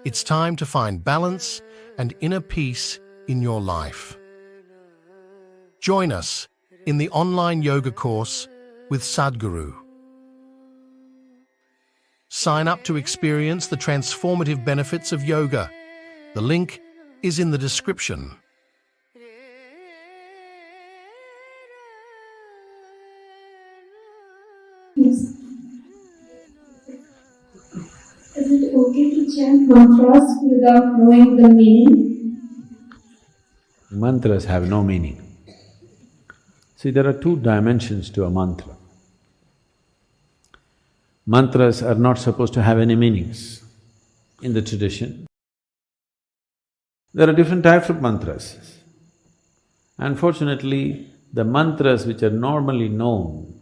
It's time to find balance and inner peace in your life. Join us in the online yoga course with Sadhguru. Sign up to experience the transformative benefits of yoga. The link is in the description. Yes. Is it okay to chant mantras without knowing the meaning? Mantras have no meaning. See, there are two dimensions to a mantra. Mantras are not supposed to have any meanings in the tradition. There are different types of mantras. Unfortunately, the mantras which are normally known,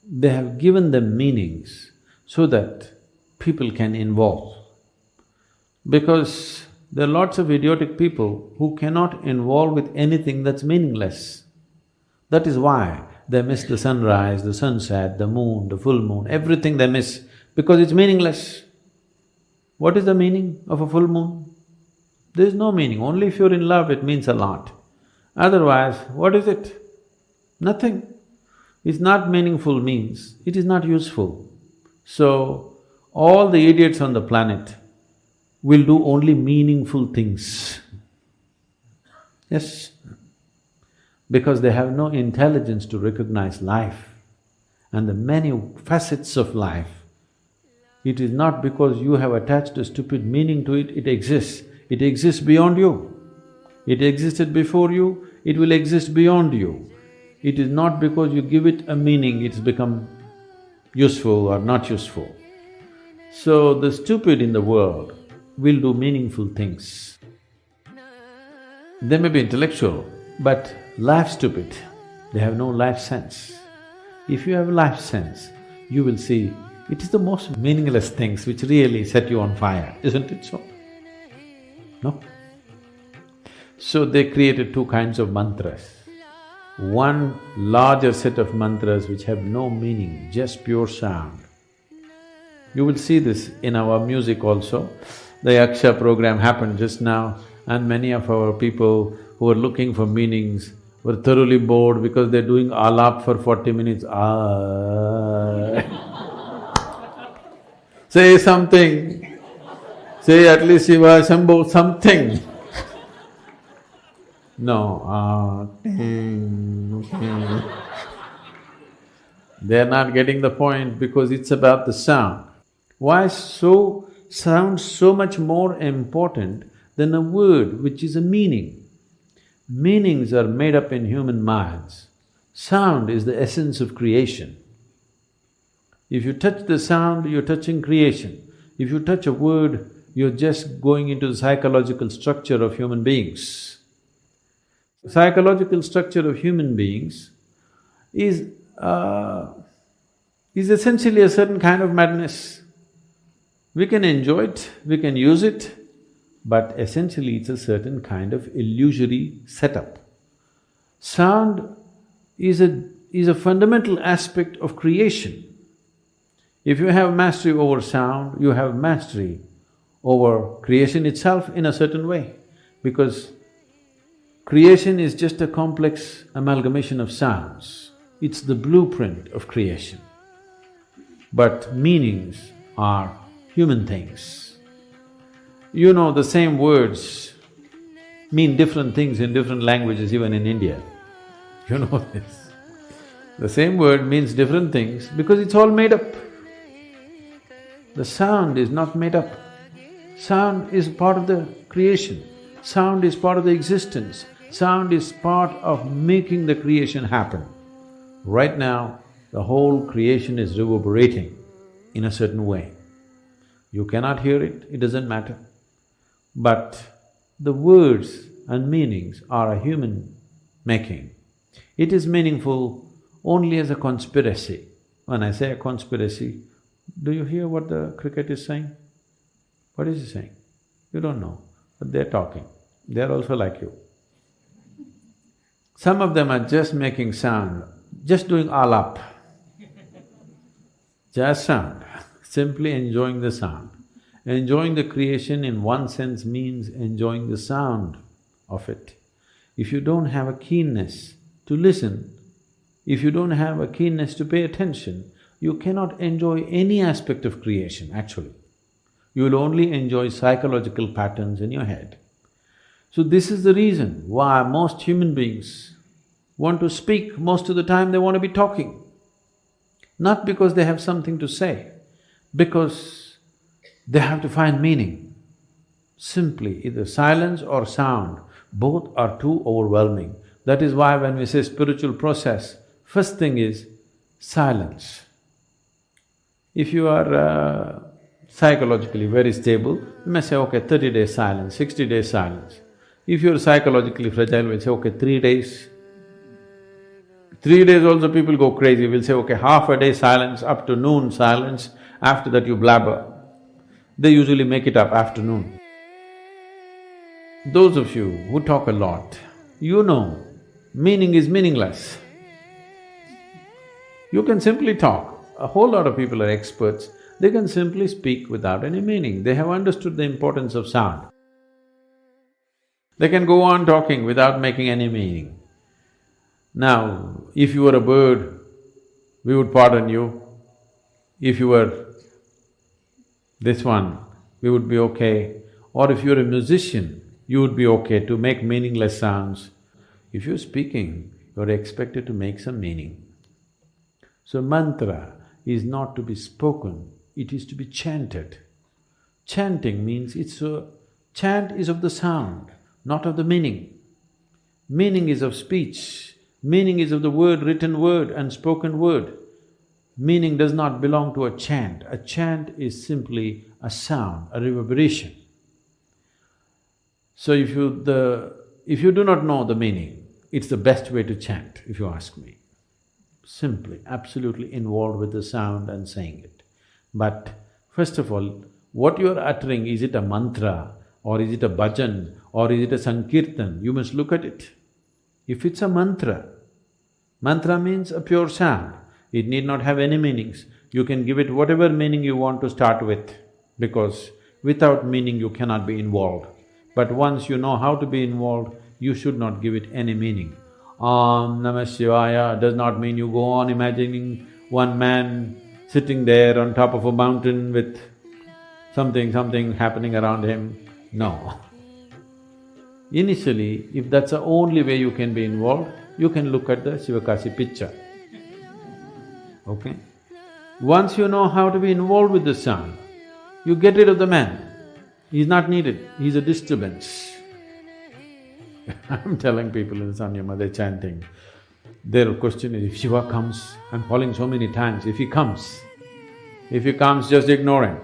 they have given them meanings so that people can involve. Because there are lots of idiotic people who cannot involve with anything that's meaningless. That is why they miss the sunrise, the sunset, the moon, the full moon, everything they miss because it's meaningless. What is the meaning of a full moon? There is no meaning, only if you're in love it means a lot. Otherwise, what is it? Nothing. It's not meaningful means it is not useful. So, all the idiots on the planet will do only meaningful things. Yes, because they have no intelligence to recognize life and the many facets of life. It is not because you have attached a stupid meaning to it, it exists. It exists beyond you. It existed before you, it will exist beyond you. It is not because you give it a meaning, it's become useful or not useful. So the stupid in the world will do meaningful things. They may be intellectual, but life stupid, they have no life sense. If you have life sense, you will see it is the most meaningless things which really set you on fire, isn't it so? No? So they created two kinds of mantras. One larger set of mantras which have no meaning, just pure sound. You will see this in our music also. The Yaksha program happened just now and many of our people who were looking for meanings were thoroughly bored because they're doing alap for 40 minutes, Say something, say at least Shiva, Shambho, something. No, They're not getting the point because it's about the sound. Why sound so much more important than a word which is a meaning? Meanings are made up in human minds. Sound is the essence of creation. If you touch the sound, you're touching creation. If you touch a word, you're just going into the psychological structure of human beings. The psychological structure of human beings is essentially a certain kind of madness. We can enjoy it, we can use it, but essentially it's a certain kind of illusory setup. Sound is a fundamental aspect of creation. If you have mastery over sound, you have mastery over creation itself in a certain way, because creation is just a complex amalgamation of sounds. It's the blueprint of creation. But meanings are human things. You know, the same words mean different things in different languages, even in India. You know this. The same word means different things because it's all made up. The sound is not made up. Sound is part of the creation. Sound is part of the existence. Sound is part of making the creation happen. Right now, the whole creation is reverberating in a certain way. You cannot hear it, it doesn't matter. But the words and meanings are a human making. It is meaningful only as a conspiracy. When I say a conspiracy, do you hear what the cricket is saying? What is he saying? You don't know, but they're talking. They're also like you. Some of them are just making sound, just doing alap. Just sound, simply enjoying the sound. Enjoying the creation in one sense means enjoying the sound of it. If you don't have a keenness to listen, if you don't have a keenness to pay attention, you cannot enjoy any aspect of creation, actually. You will only enjoy psychological patterns in your head. So this is the reason why most human beings want to speak, most of the time they want to be talking. Not because they have something to say, because they have to find meaning. Simply, either silence or sound, both are too overwhelming. That is why when we say spiritual process, first thing is silence. If you are psychologically very stable, you may say, okay, 30 days silence, 60 days silence. If you're psychologically fragile, we'll say, okay, 3 days. 3 days also people go crazy, we'll say, okay, half a day silence, up to noon silence, after that you blabber. They usually make it up afternoon. Those of you who talk a lot, you know, meaning is meaningless. You can simply talk. A whole lot of people are experts, they can simply speak without any meaning. They have understood the importance of sound. They can go on talking without making any meaning. Now, if you were a bird, we would pardon you. If you were this one, we would be okay. Or if you're a musician, you would be okay to make meaningless sounds. If you're speaking, you're expected to make some meaning. So mantra is not to be spoken, it is to be chanted. Chanting means chant is of the sound, not of the meaning. Meaning is of speech, meaning is of the word, written word and spoken word. Meaning does not belong to a chant. A chant is simply a sound, a reverberation. So if you do not know the meaning, it's the best way to chant, if you ask me. Simply, absolutely involved with the sound and saying it. But first of all, what you are uttering, is it a mantra or is it a bhajan or is it a sankirtan? You must look at it. If it's a mantra, mantra means a pure sound. It need not have any meanings. You can give it whatever meaning you want to start with, because without meaning you cannot be involved. But once you know how to be involved, you should not give it any meaning. Om Namah Shivaya does not mean you go on imagining one man sitting there on top of a mountain with something happening around him. No. Initially, if that's the only way you can be involved, you can look at the Shivakasi picture. Okay? Once you know how to be involved with the sound, you get rid of the man. He's not needed, he's a disturbance. I'm telling people in Sanyama, they're chanting. Their question is, if Shiva comes, I'm falling so many times, if he comes, just ignore him.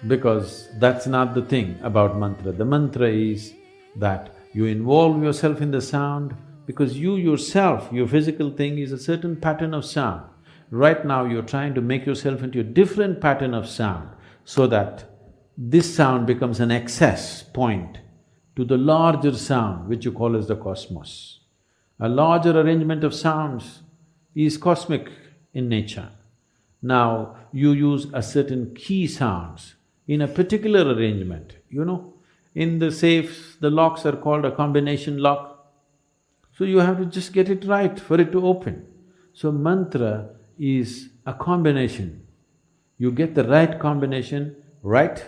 Because that's not the thing about mantra. The mantra is that you involve yourself in the sound, because you yourself, your physical thing is a certain pattern of sound. Right now you're trying to make yourself into a different pattern of sound, so that this sound becomes an access point to the larger sound which you call as the cosmos. A larger arrangement of sounds is cosmic in nature. Now, you use a certain key sounds in a particular arrangement, you know. In the safes, the locks are called a combination lock. So you have to just get it right for it to open. So mantra is a combination. You get the right combination right,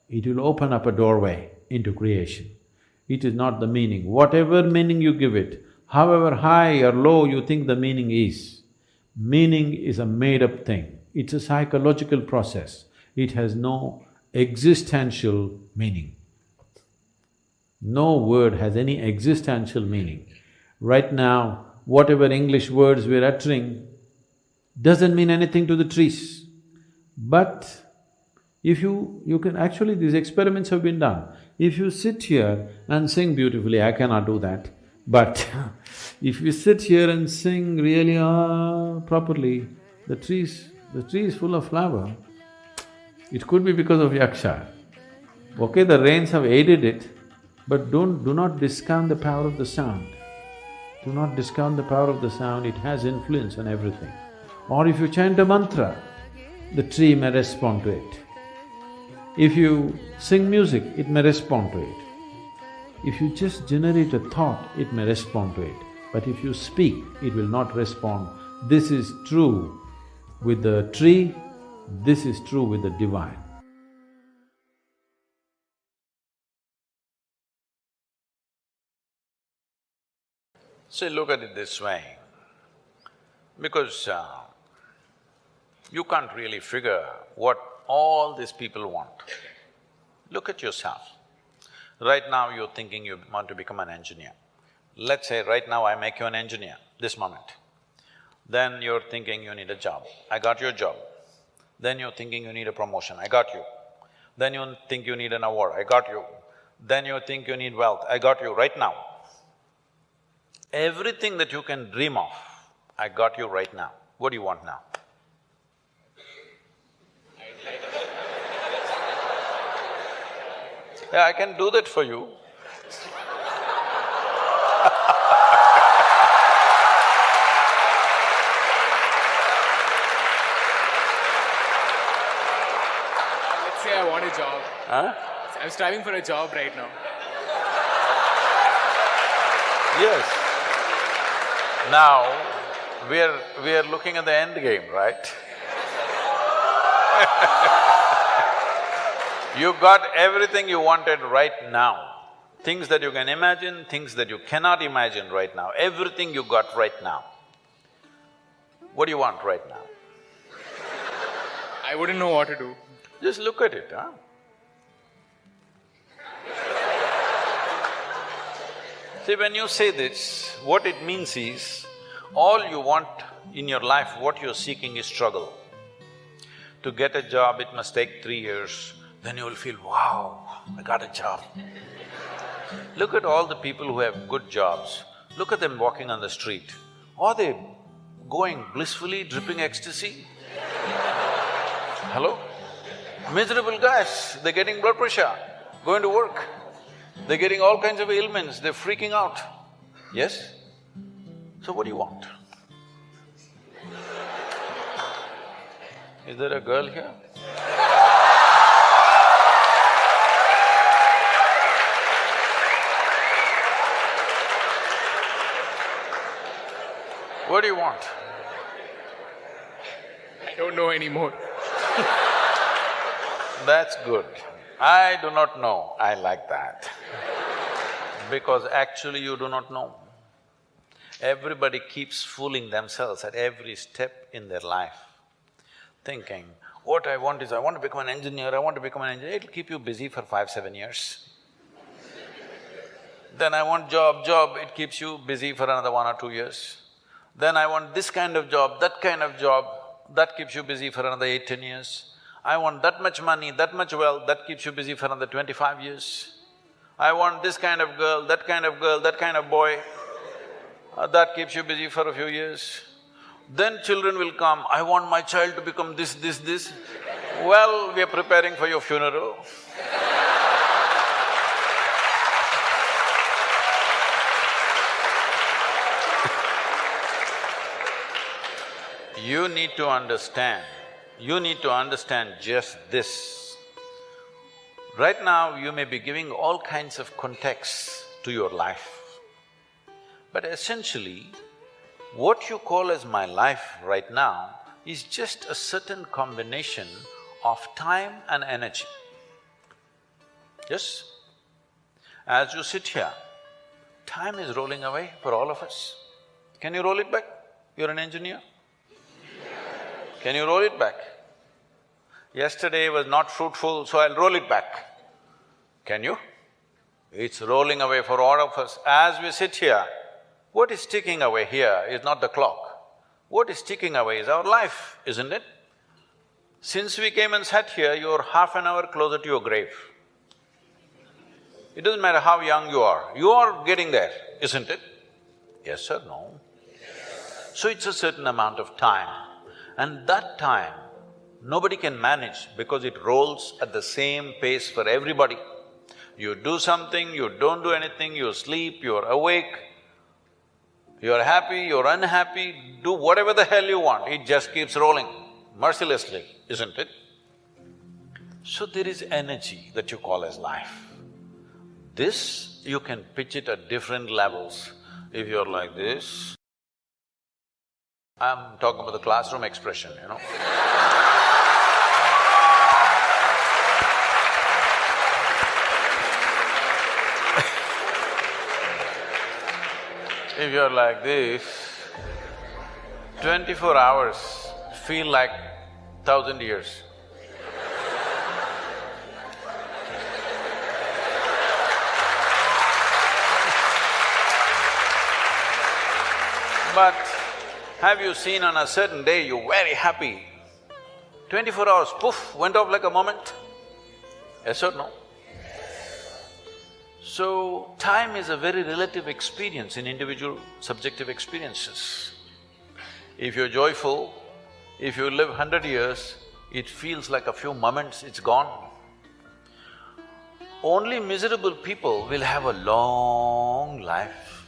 it will open up a doorway into creation. It is not the meaning. Whatever meaning you give it, however high or low you think the meaning is a made-up thing. It's a psychological process. It has no existential meaning. No word has any existential meaning. Right now, whatever English words we're uttering doesn't mean anything to the trees. But if you can… actually these experiments have been done. If you sit here and sing beautifully, I cannot do that, but if you sit here and sing really properly, the tree is full of flower. It could be because of yaksha. Okay, the rains have aided it, but do not discount the power of the sound. Do not discount the power of the sound, it has influence on everything. Or if you chant a mantra, the tree may respond to it. If you sing music, it may respond to it. If you just generate a thought, it may respond to it. But if you speak, it will not respond. This is true with the tree, this is true with the divine. See, look at it this way, because you can't really figure what all these people want. Look at yourself. Right now you're thinking you want to become an engineer. Let's say right now I make you an engineer, this moment. Then you're thinking you need a job, I got your job. Then you're thinking you need a promotion, I got you. Then you think you need an award, I got you. Then you think you need wealth, I got you right now. Everything that you can dream of, I got you right now. What do you want now? Yeah, I can do that for you. Let's say I want a job. Huh? I'm striving for a job right now. Yes. Now, we are looking at the end game, right? You got everything you wanted right now. Things that you can imagine, things that you cannot imagine right now, everything you got right now. What do you want right now? I wouldn't know what to do. Just look at it, huh? See, when you say this, what it means is, all you want in your life, what you're seeking is struggle. To get a job, it must take 3 years, then you will feel, wow, I got a job. Look at all the people who have good jobs, look at them walking on the street. Are they going blissfully, dripping ecstasy? Hello? Miserable guys, they're getting blood pressure, going to work. They're getting all kinds of ailments, they're freaking out. Yes? So what do you want? Is there a girl here? What do you want? I don't know anymore. That's good. I do not know, I like that. Because actually you do not know. Everybody keeps fooling themselves at every step in their life, thinking, what I want is, I want to become an engineer, I want to become an engineer. It'll keep you busy for 5-7 years. Then I want job, it keeps you busy for another 1 or 2 years. Then I want this kind of job, that keeps you busy for another 8-10 years. I want that much money, that much wealth, that keeps you busy for another 25 years. I want this kind of girl, that kind of boy, that keeps you busy for a few years. Then children will come, I want my child to become this. Well, we are preparing for your funeral. You need to understand just this. Right now, you may be giving all kinds of contexts to your life. But essentially, what you call as my life right now is just a certain combination of time and energy. Yes? As you sit here, time is rolling away for all of us. Can you roll it back? You're an engineer. Can you roll it back? Yesterday was not fruitful, so I'll roll it back. Can you? It's rolling away for all of us. As we sit here, what is ticking away here is not the clock. What is ticking away is our life, isn't it? Since we came and sat here, you're half an hour closer to your grave. It doesn't matter how young you are getting there, isn't it? Yes or no? So it's a certain amount of time. And that time, nobody can manage because it rolls at the same pace for everybody. You do something, you don't do anything, you sleep, you're awake. You're happy, you're unhappy, do whatever the hell you want, it just keeps rolling mercilessly, isn't it? So there is energy that you call as life. This, you can pitch it at different levels. If you're like this, I'm talking about the classroom expression, you know. If you're like this, 24 hours feel like 1,000 years. But have you seen on a certain day you're very happy, 24 hours, poof, went off like a moment? Yes or no? So, time is a very relative experience in individual subjective experiences. If you're joyful, if you live 100 years, it feels like a few moments, it's gone. Only miserable people will have a long life.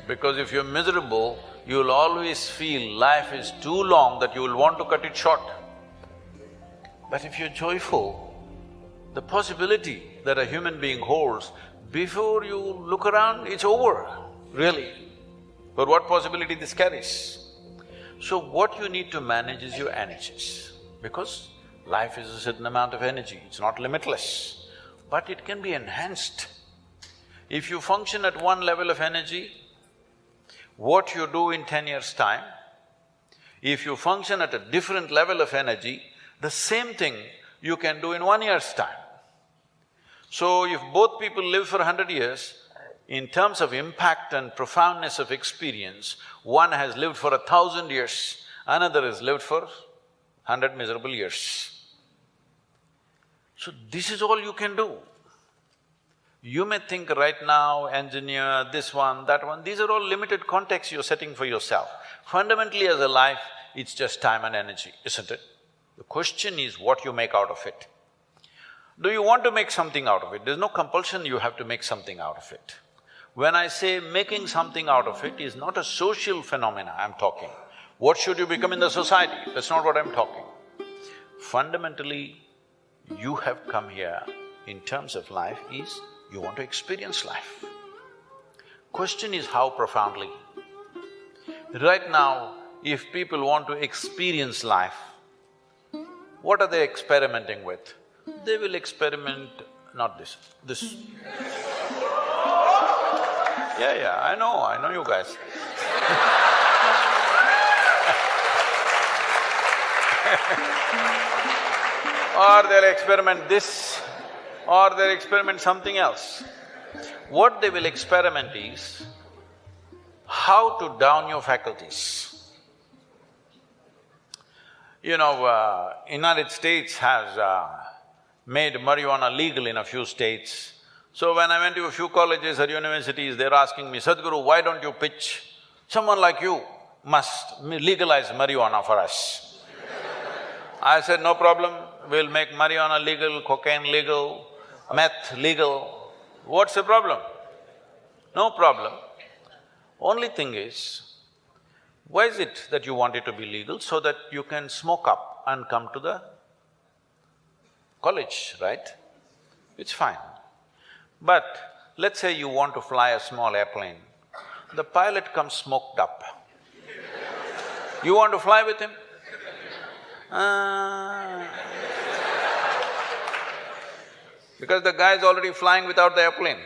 Because if you're miserable, you'll always feel life is too long that you will want to cut it short. But if you're joyful, the possibility that a human being holds, before you look around, it's over, really. But what possibility this carries? So what you need to manage is your energies, because life is a certain amount of energy, it's not limitless, but it can be enhanced. If you function at one level of energy, what you do in 10 years' time, if you function at a different level of energy, the same thing you can do in 1 year's time. So if both people live for 100 years, in terms of impact and profoundness of experience, one has lived for 1,000 years, another has lived for 100 miserable years. So this is all you can do. You may think right now, engineer, this one, that one, these are all limited contexts you're setting for yourself. Fundamentally as a life, it's just time and energy, isn't it? The question is what you make out of it. Do you want to make something out of it? There's no compulsion you have to make something out of it. When I say making something out of it is not a social phenomena I'm talking. What should you become in the society? That's not what I'm talking. Fundamentally, you have come here in terms of life is you want to experience life. Question is how profoundly. Right now, if people want to experience life, what are they experimenting with? They will experiment, not this, this. Yeah, I know you guys. Or they'll experiment this, or they'll experiment something else. What they will experiment is how to down your faculties. You know, United States has made marijuana legal in a few states. So when I went to a few colleges or universities, they're asking me, Sadhguru, why don't you pitch? Someone like you must legalize marijuana for us. I said, no problem, we'll make marijuana legal, cocaine legal, meth legal. What's the problem? No problem. Only thing is, why is it that you want it to be legal? So that you can smoke up and come to the college, right? It's fine. But let's say you want to fly a small airplane, the pilot comes smoked up. You want to fly with him? Because the guy is already flying without the airplane.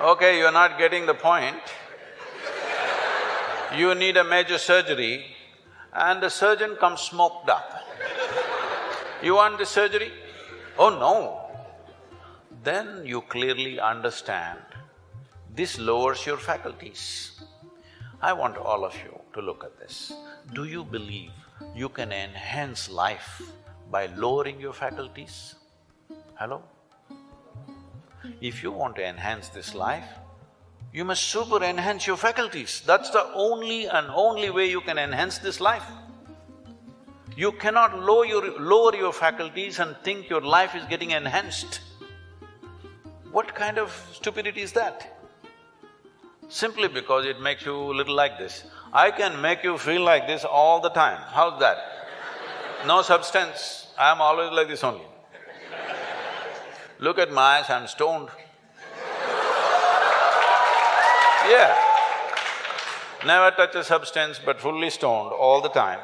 Okay, you're not getting the point. You need a major surgery and the surgeon comes smoked up. You want the surgery? Oh no. Then you clearly understand this lowers your faculties. I want all of you to look at this. Do you believe you can enhance life by lowering your faculties? Hello? If you want to enhance this life, you must super enhance your faculties. That's the only and only way you can enhance this life. You cannot lower your faculties and think your life is getting enhanced. What kind of stupidity is that? Simply because it makes you a little like this. I can make you feel like this all the time. How's that? No substance, I'm always like this only. Look at my eyes, I'm stoned. Yeah. Never touch a substance but fully stoned all the time.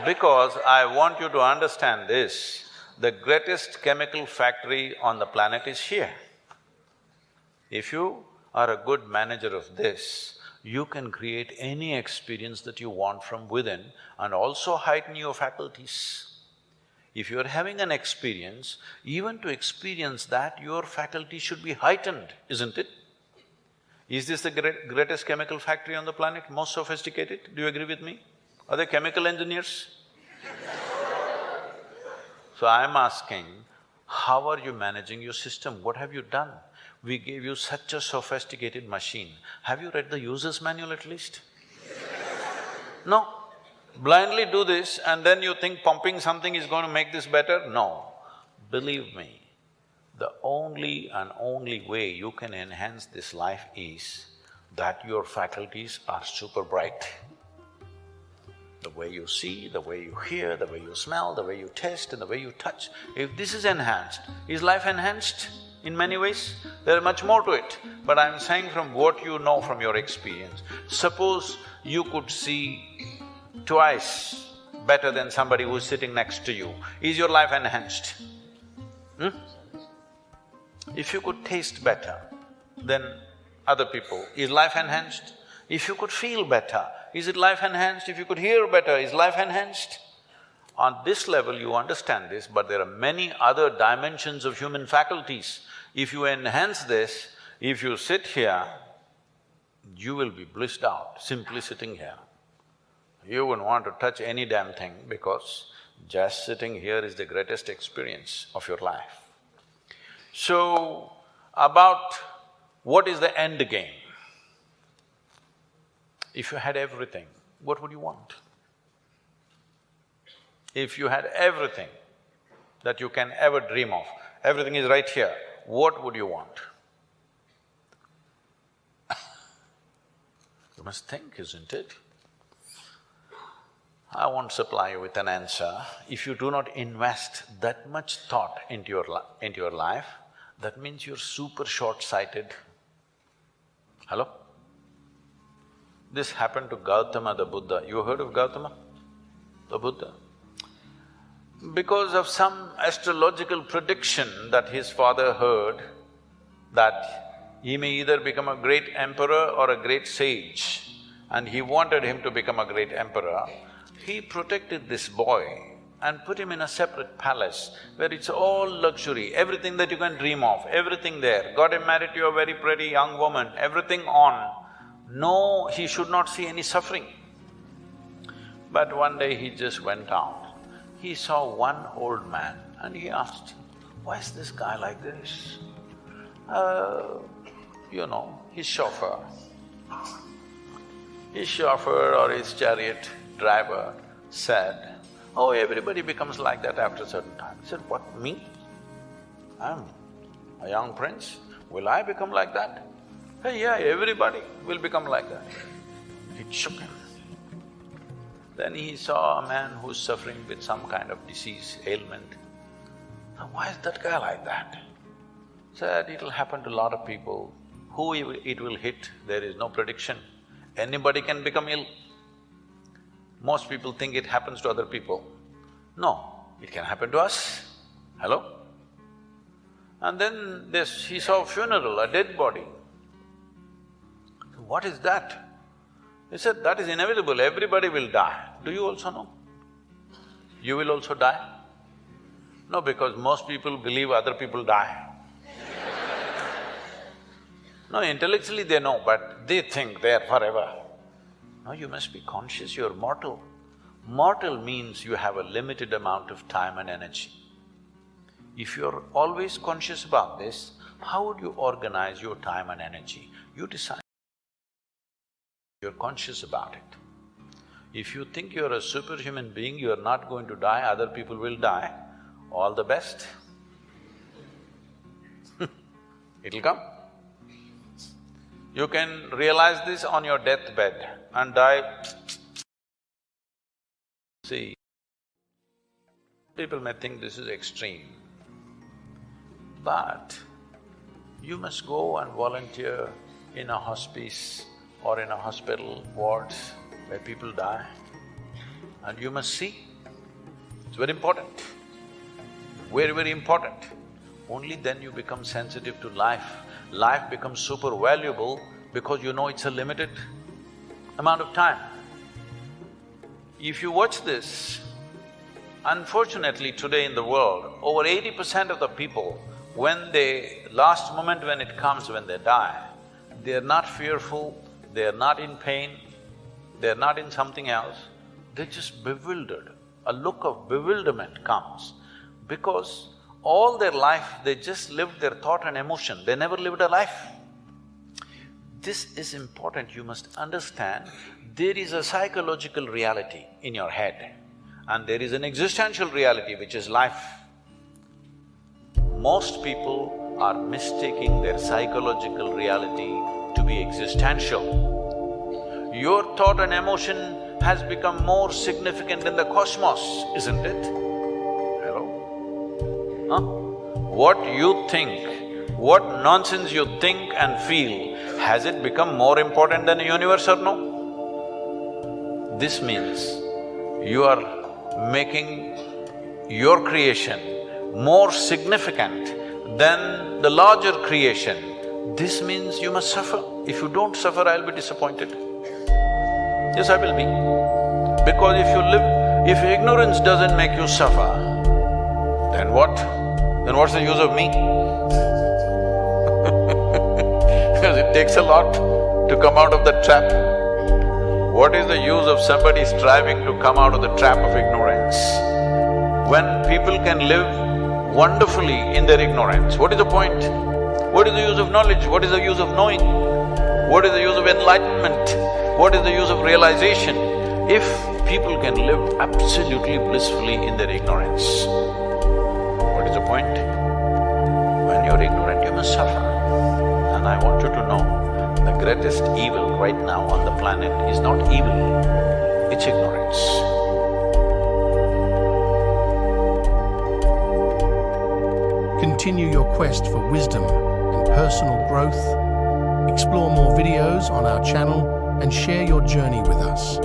Because I want you to understand this, the greatest chemical factory on the planet is here. If you are a good manager of this, you can create any experience that you want from within and also heighten your faculties. If you're having an experience, even to experience that, your faculty should be heightened, isn't it? Is this the greatest chemical factory on the planet, most sophisticated? Do you agree with me? Are they chemical engineers? So I'm asking, how are you managing your system? What have you done? We gave you such a sophisticated machine. Have you read the user's manual at least? No. Blindly do this and then you think pumping something is going to make this better? No. Believe me, the only and only way you can enhance this life is that your faculties are super bright. The way you see, the way you hear, the way you smell, the way you taste and the way you touch. If this is enhanced, is life enhanced? In many ways, there is much more to it. But I'm saying from what you know from your experience, suppose you could see twice better than somebody who's sitting next to you, is your life enhanced? If you could taste better than other people, is life enhanced? If you could feel better, is it life enhanced? If you could hear better, is life enhanced? On this level you understand this, but there are many other dimensions of human faculties. If you enhance this, if you sit here, you will be blissed out simply sitting here. You wouldn't want to touch any damn thing because just sitting here is the greatest experience of your life. So, about what is the end game? If you had everything, what would you want? If you had everything that you can ever dream of, everything is right here, what would you want? You must think, isn't it? I won't supply you with an answer. If you do not invest that much thought into your life, that means you're super short-sighted. Hello? This happened to Gautama the Buddha. You heard of Gautama the Buddha? Because of some astrological prediction that his father heard, that he may either become a great emperor or a great sage, and he wanted him to become a great emperor, he protected this boy and put him in a separate palace where it's all luxury, everything that you can dream of, everything there. Got him married to a very pretty young woman, everything on. No, he should not see any suffering. But one day he just went out. He saw one old man and he asked, why is this guy like this? His chauffeur. His chauffeur or his chariot driver said, oh, everybody becomes like that after a certain time. He said, what, me? I'm a young prince, will I become like that? Hey, yeah, everybody will become like that. It shook him. Then he saw a man who's suffering with some kind of disease, ailment. Now, why is that guy like that? Said, it'll happen to a lot of people. Who it will hit, there is no prediction. Anybody can become ill. Most people think it happens to other people. No, it can happen to us. Hello? And then he saw a funeral, a dead body. What is that? He said, that is inevitable, everybody will die. Do you also know? You will also die? No, because most people believe other people die. No, intellectually they know, but they think they're forever. No, you must be conscious, you're mortal. Mortal means you have a limited amount of time and energy. If you're always conscious about this, how would you organize your time and energy? You decide. You're conscious about it. If you think you're a superhuman being, you're not going to die, other people will die, all the best. It'll come. You can realize this on your deathbed and die. See, people may think this is extreme, but you must go and volunteer in a hospice or in a hospital wards where people die, and you must see. It's very important, very, very important. Only then you become sensitive to life. Life becomes super valuable because you know it's a limited amount of time. If you watch this, unfortunately today in the world, over 80% of the people, when they… last moment when it comes, when they die, they're not fearful, they're not in pain, they're not in something else, they're just bewildered. A look of bewilderment comes because all their life they just lived their thought and emotion, they never lived a life. This is important, you must understand. There is a psychological reality in your head and there is an existential reality which is life. Most people are mistaking their psychological reality to be existential. Your thought and emotion has become more significant in the cosmos, isn't it? Hello? Huh? What you think, what nonsense you think and feel, has it become more important than the universe or no? This means you are making your creation more significant than the larger creation. This means you must suffer. If you don't suffer, I'll be disappointed. Yes, I will be. Because if ignorance doesn't make you suffer, then what? Then what's the use of me? Because it takes a lot to come out of the trap. What is the use of somebody striving to come out of the trap of ignorance? When people can live wonderfully in their ignorance, what is the point? What is the use of knowledge? What is the use of knowing? What is the use of enlightenment? What is the use of realization if people can live absolutely blissfully in their ignorance? What is the point? When you're ignorant, you must suffer. And I want you to know, the greatest evil right now on the planet is not evil, it's ignorance. Continue your quest for wisdom and personal growth. Explore more videos on our channel and share your journey with us.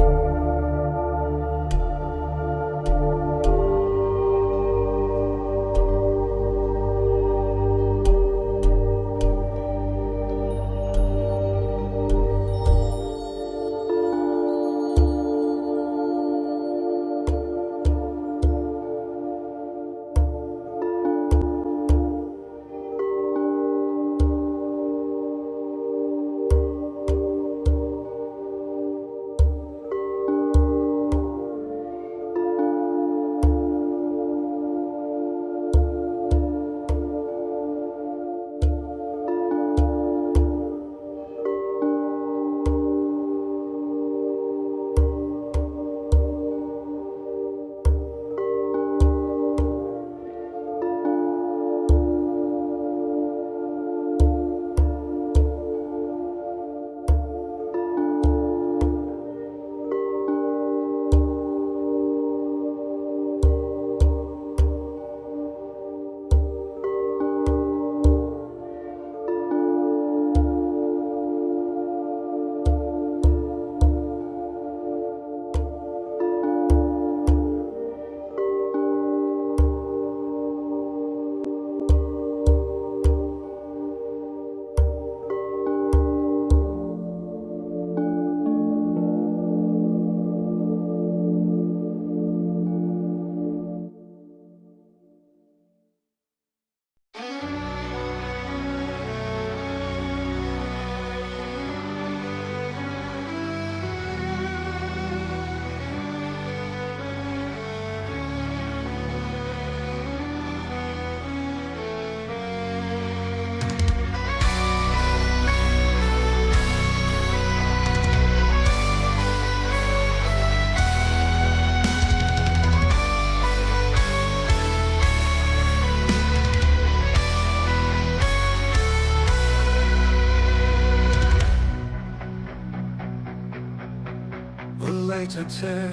te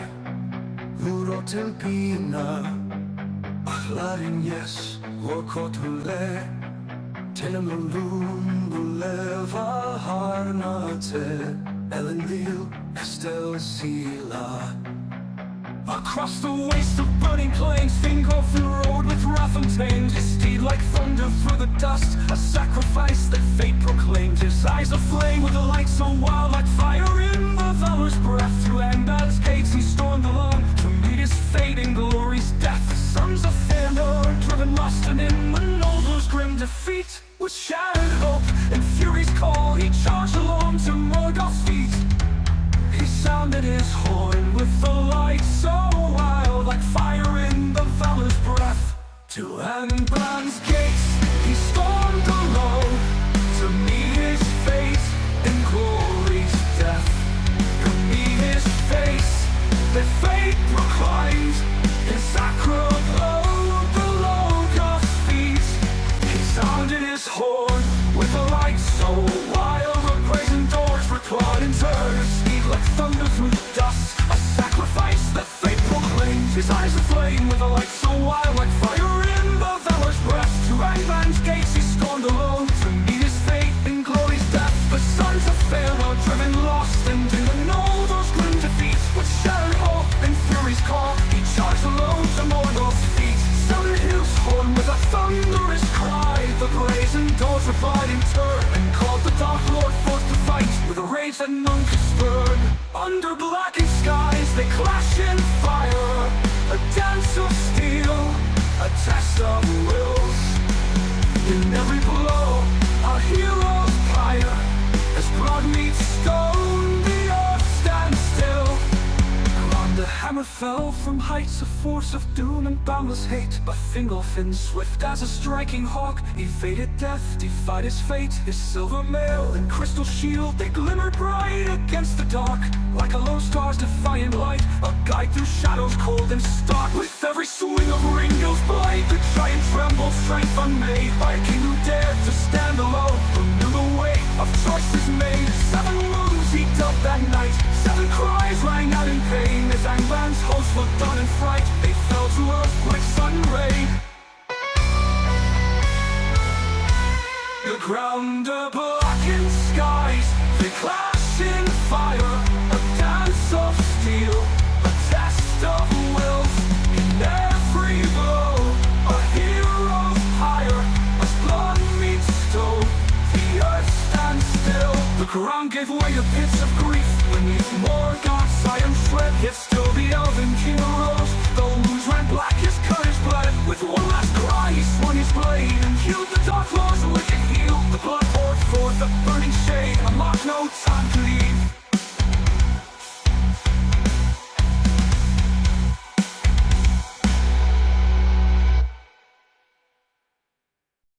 Uroten pina Ahlarin yes Workotule Tenemalum Buleva Harnate Elenil Estel Sila. Across the waste of burning plains, Fing off the road with wrath untamed. His steed like thunder through the dust, a sacrifice that fate proclaimed. His eyes aflame with a light so wild, like fire in the valor's breath. Through Angband's gates he stormed along to meet his fate in glory's death. The sons of Fëanor, driven lost and in the Noldor's grim defeat. With shattered hope and fury's call, he charged along to Morgoth's feet. He sounded his horn with the light so wild, like fire in the valor's breath. To Angband's gates he stormed alone to meet his fate in glory's death. To meet his face that fate proclaimed in sacred blow below God's feet. He sounded his horn with a light so wild, the brazen doors were clawed in turn. Like thunder through the dust, a sacrifice that fate proclaimed. His eyes aflame with a light so wild, like fire in the valor's breast. To Angband's gates he stormed alone to meet his fate in glory's death. The sons of Fëanor, driven lost and in the Noldor's grim defeat. With shattered hope and fury's call, he charged alone to Morgoth's feet. Sounded his horn with a thunderous cry. The brazen doors replied in turn and called the Dark Lord forth to fight with a rage that none could spurn. Under blackened skies they clash in fire, a dance of steel, a test of wills. In every blow a hero's pyre, as blood meets stone the earth stands still. The hammer fell from heights, a force of doom and boundless hate. But Fingolfin, swift as a striking hawk, evaded death, defied his fate. His silver mail and crystal shield, they glimmered bright against the dark, like a lone star's defiant light, a guide through shadows cold and stark. With every swing of Ringill's blade, the giant trembled, strength unmade, by a king who dared to stand alone, who knew the weight of choices made. 7 wounds he dealt that night, 7 cries rang out in pain. As Angband's hosts looked on in fright, they fell to earth like sudden rain. The ground a blackened skies, they clash in fire, a dance of steel, a test of wills. In every blow a hero's pyre, as blood meets stone, the earth stands still. The ground gave way to pits of grief beneath Morgoth's iron tread. Yet still the elven king arose, though wounds ran black, his courage bled. With one last cry he swung his blade and healed the Dark Lord's wicked heel. The blood poured forth a burning shade, unlocked no time to lead.